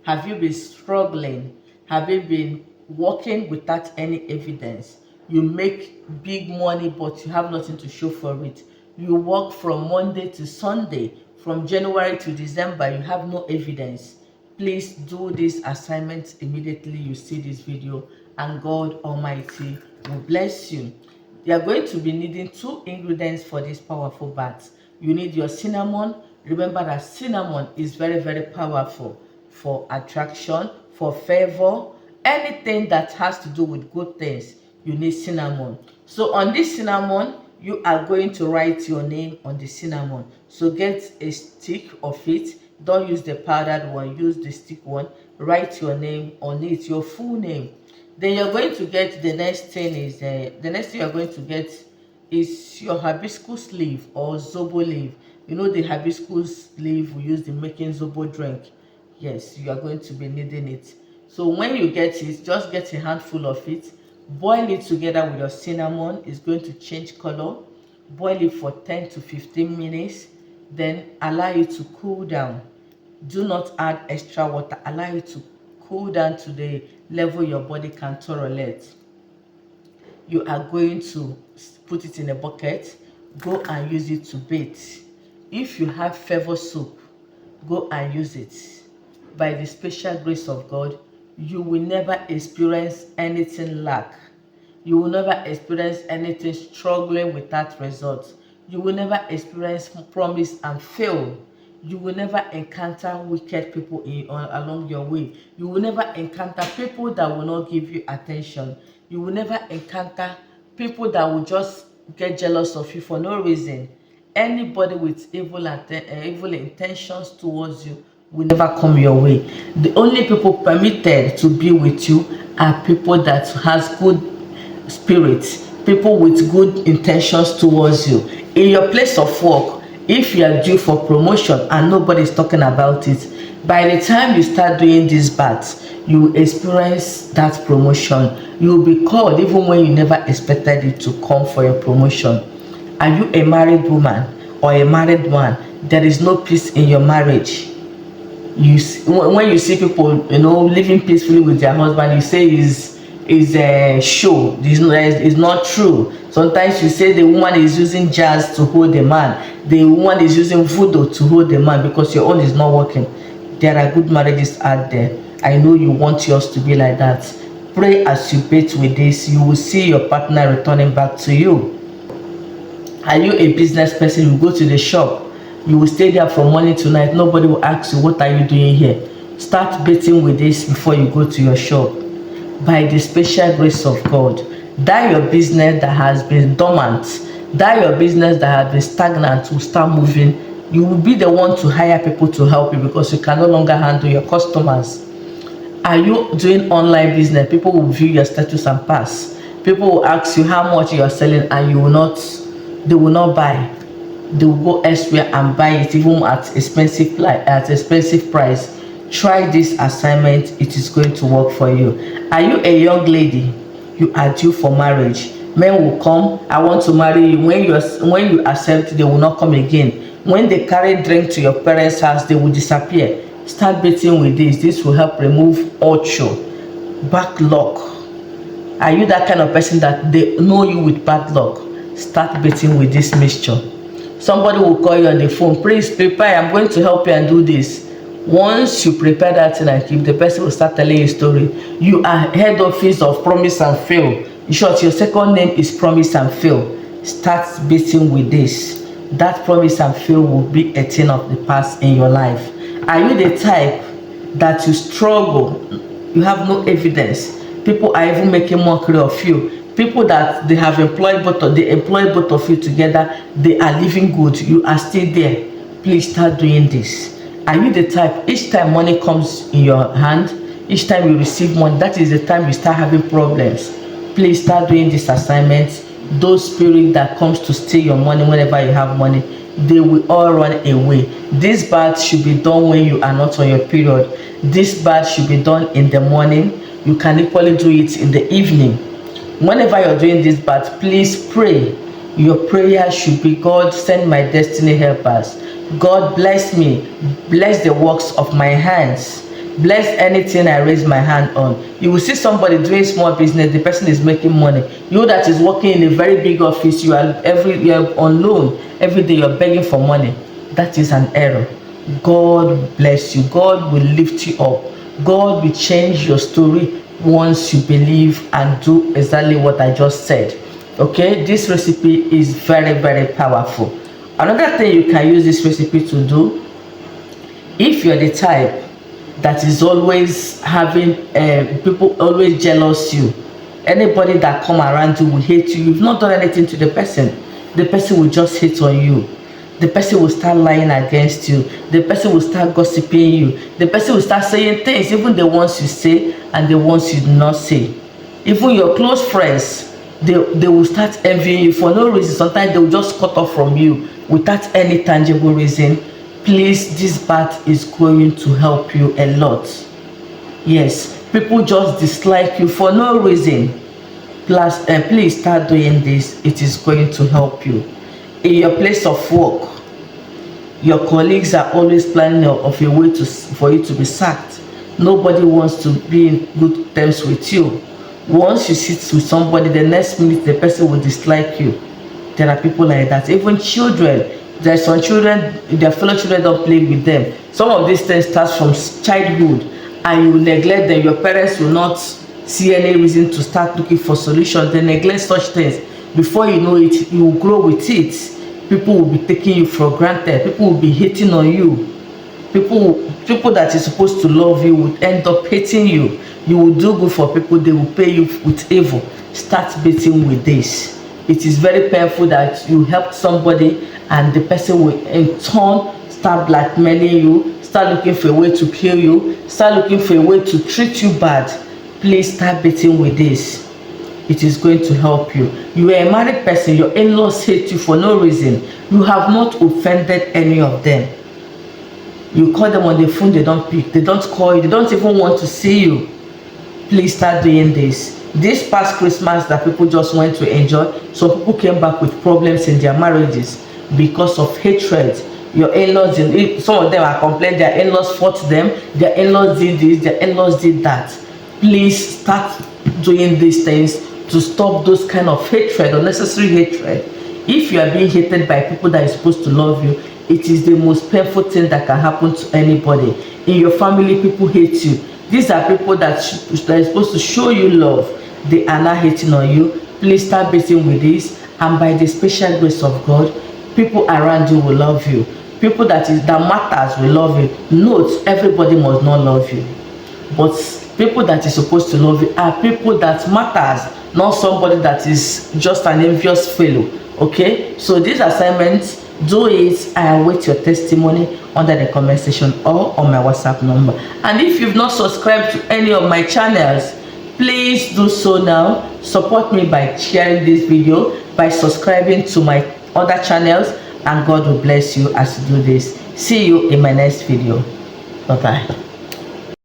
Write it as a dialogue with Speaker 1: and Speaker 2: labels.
Speaker 1: Have you been struggling? Have you been working without any evidence? You make big money, but you have nothing to show for it. You work from Monday to Sunday, from January to December, you have no evidence. Please do this assignment immediately you see this video, and God Almighty will bless you. You are going to be needing 2 ingredients for this powerful bath. You need your cinnamon. Remember that cinnamon is very, very powerful for attraction, for favor, anything that has to do with good things. You need cinnamon. So on this cinnamon, you are going to write your name on the cinnamon. So get a stick of it. Don't use the powdered one, use the stick one. Write your name on it, your full name. Then you're going to get, the next thing is the next thing you're going to get is your hibiscus leaf or zobo leaf. You know the hibiscus leaf we use in making zobo drink. Yes, you are going to be needing it. So when you get it, just get a handful of it, boil it together with your cinnamon. It's going to change color. Boil it for 10 to 15 minutes, then allow it to cool down. Do not add extra water. Allow it to cool down to the level your body can tolerate. You are going to put it in a bucket. Go and use it to bathe. If you have favor soap, go and use it. By the special grace of God, you will never experience anything lack. You will never experience anything struggling without results. You will never experience promise and fail. You will never encounter wicked people along your way. You will never encounter people that will not give you attention. You will never encounter people that will just get jealous of you for no reason. Anybody with evil intentions towards you will never come your way. The only people permitted to be with you are people that has good spirits, people with good intentions towards you. In your place of work, if you are due for promotion and nobody is talking about it, by the time you start doing this bath, you will experience that promotion. You will be called even when you never expected it to come for your promotion. Are you a married woman or a married man? There is no peace in your marriage. When you see people, living peacefully with their husband, you say is a show. It's not true. Sometimes you say the woman is using jazz to hold the man, the woman is using voodoo to hold the man because your own is not working. There are good marriages out there. I know you want yours to be like that. Pray as you bathe with this, you will see your partner returning back to you. Are you a business person? You go to the shop, you will stay there from morning to night. Nobody will ask you, what are you doing here? Start bathing with this before you go to your shop. By the special grace of God, that your business that has been dormant, that your business that has been stagnant will start moving. You will be the one to hire people to help you because you can no longer handle your customers. Are you doing online business? People will view your status and pass. People will ask you how much you are selling and they will not buy. They will go elsewhere and buy it even at expensive price. Try this assignment. It is going to work for you. Are you a young lady? You are due for marriage. Men will come, I want to marry you. When you accept, they will not come again. When they carry drink to your parents' house, they will disappear. Start bathing with this. This will help remove ulcer, bad luck. Are you that kind of person that they know you with bad luck? Start bathing with this mixture. Somebody will call you on the phone, please prepare, I'm going to help you and do this. Once you prepare that thing and keep, the person will start telling you a story. You are head office of promise and fail. In short, your second name is promise and fail. Start bathing with this. That promise and fail will be a thing of the past in your life. Are you the type that you struggle, you have no evidence, people are even making mockery of you, people that they employ both of you together, they are living good, you are still there? Please start doing this. Are you the type, each time money comes in your hand, each time you receive money, that is the time you start having problems? Please start doing this assignment. Those spirits that comes to steal your money whenever you have money, they will all run away. This bath should be done when you are not on your period. This bath should be done in the morning. You can equally do it in the evening. Whenever you're doing this bath, please pray. Your prayer should be, God, send my destiny helpers. God, bless me. Bless the works of my hands. Bless anything I raise my hand on. You will see somebody doing small business, the person is making money. You that is working in a very big office, you are on loan every day, you're begging for money. That is an error. God bless you. God will lift you up. God will change your story once you believe and do exactly what I just said. Okay, this recipe is very, very powerful. Another thing you can use this recipe to do, if you're the type that is always having people always jealous you, anybody that come around you will hate you, you've not done anything to the person will just hate on you. The person will start lying against you. The person will start gossiping you. The person will start saying things, even the ones you say and the ones you do not say. Even your close friends, they will start envying you for no reason. Sometimes they will just cut off from you without any tangible reason. Please, this bath is going to help you a lot. Yes, people just dislike you for no reason. Plus, please start doing this. It is going to help you. In your place of work, your colleagues are always planning of a way for you to be sacked. Nobody wants to be in good terms with you. Once you sit with somebody, the next minute the person will dislike you. There are people like that. Even children, there are some children, their fellow children don't play with them. Some of these things start from childhood, and you neglect them. Your parents will not see any reason to start looking for solutions. They neglect such things. Before you know it, you will grow with it. People will be taking you for granted. People will be hating on you. People that is supposed to love you will end up hating you. You will do good for people, they will pay you with evil. Start beating with this. It is very painful that you helped somebody and the person will in turn start blackmailing you, start looking for a way to kill you, start looking for a way to treat you bad. Please start beating with this. It is going to help you. You are a married person, your in-laws hate you for no reason. You have not offended any of them. You call them on the phone, they don't pick, they don't call you, they don't even want to see you. Please start doing this. This past Christmas that people just went to enjoy, some people came back with problems in their marriages because of hatred. Your in-laws, some of them are complaining their in-laws fought them, their in-laws did this, their in-laws did that. Please start doing these things to stop those kind of hatred, unnecessary hatred. If you are being hated by people that is supposed to love you, it is the most painful thing that can happen to anybody. In your family, people hate you. These are people that are supposed to show you love. They are not hating on you. Please start beating with this, and by the special grace of God, people around you will love you. People that matters will love you. Note, everybody must not love you, but people that is supposed to love you are people that matters, not somebody that is just an envious fellow. Okay, so this assignment, do it. I await your testimony under the comment section or on my WhatsApp number. And if you've not subscribed to any of my channels, please do so now. Support me by sharing this video, by subscribing to my other channels, and God will bless you as you do this. See you in my next video. Bye bye.